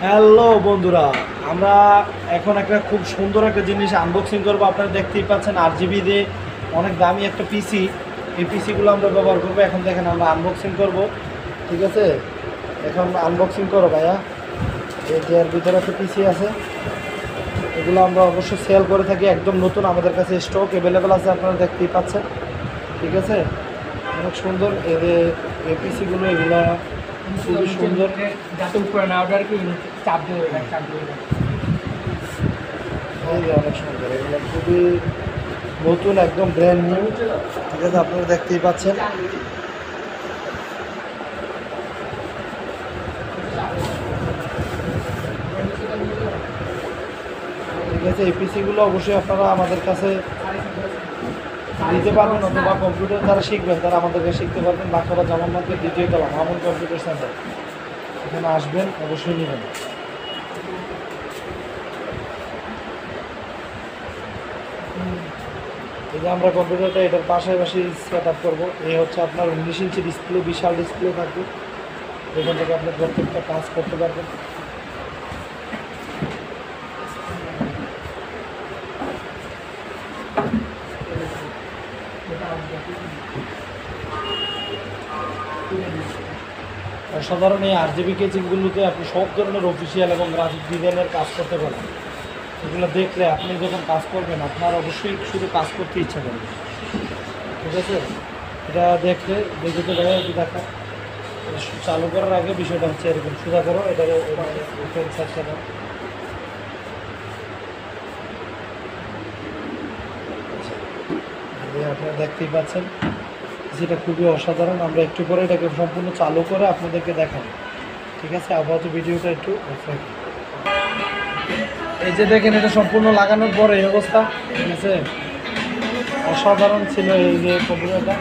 Hello বন্ধুরা, আমরা এখন একটা খুব সুন্দর একটা জিনিস আনবক্সিং করবো। আপনারা দেখতেই পাচ্ছেন RGB দিয়ে অনেক দামি একটা পিসি। এই পিসিগুলো আমরা ব্যবহার করবো। এখন দেখেন আমরা আনবক্সিং করব, ঠিক আছে? এখন আনবক্সিং করো ভাইয়া। এই যে এর ভিতরে একটা পিসি আছে, এগুলো আমরা অবশ্যই সেল করে থাকি, একদম নতুন আমাদের কাছে স্টক অ্যাভেলেবেল আছে, আপনারা দেখতেই পাচ্ছেন, ঠিক আছে? অনেক সুন্দর এই পিসিগুলো, এগুলো খুবই সুন্দর। যাতে উপরে না ওঠার কি চাপ দিয়ে অনেক সুন্দর, এগুলো খুবই নতুন, একদম ব্র্যান্ড নিউ, ঠিক আছে? আপনারা দেখতেই পাচ্ছেন। ঠিক আছে, এই পিসিগুলো অবশ্যই আপনারা আমাদের কাছে দিতে পারবেন, অথবা কম্পিউটার যারা শিখবেন তারা আমাদেরকে শিখতে পারবেন। বাঁকুড়া জামা মার্কেট দ্বিতীয় তলা মামুন কম্পিউটার সেন্টার, এখানে আসবেন, অবশ্যই নেবেন। এই যে আমরা কম্পিউটারটা এটার পাশাপাশি সেট আপ করবো। এই হচ্ছে আপনার 19 ইঞ্চি ডিসপ্লে, বিশাল ডিসপ্লে থাকবে, এখান থেকে আপনি প্রত্যেকটা কাজ করতে পারবেন। অসাধারণ এই RGB কেজিংগুলোতে আপনি সব ধরনের অফিসিয়াল এবং গ্রাফিক ডিজাইনের কাজ করতে পারেন। এগুলো দেখলে আপনি যখন কাজ করবেন আপনার অবশ্যই শুধু কাজ করতে ইচ্ছা করবে, ঠিক আছে? এটা দেখলে দেখে তো ভাইয়া একটু দেখা চালু করার আগে বিষয়টা হচ্ছে এরকম, সোজা করো এটাকে, আপনারা দেখতেই পাচ্ছেন যেটা খুবই অসাধারণ। আমরা একটু পরে এটাকে সম্পূর্ণ চালু করে আপনাদেরকে দেখাবো, ঠিক আছে? আপাতত ভিডিওটা একটু অফ রাখি। এই যে দেখেন, এটা সম্পূর্ণ লাগানোর পরে এই অবস্থা, ঠিক আছে? অসাধারণ ছিল এই যে কম্পিউটারটা।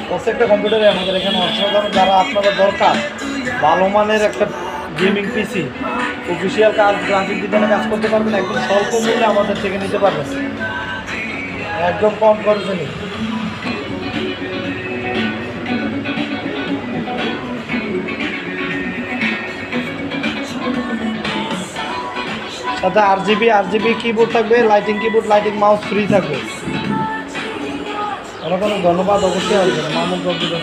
প্রত্যেকটা কম্পিউটারে আমাদের এখানে অসাধারণ, যারা আপনাদের দরকার ভালো মানের একটা গেমিং পিসি, অফিসিয়াল কাজ, গ্রাফিক ডিজাইনে কাজ করতে পারবেন, একদম স্বল্প মূল্যে আমাদের থেকে নিতে পারবেন, একদম কম খরচে নেই। সাথে RGB কিবোর্ড থাকবে, lighting keyboard, lighting mouse free থাকবে। অনেক অনেক ধন্যবাদ, অবশ্যই আসবেন মামুন কম্পিউটার।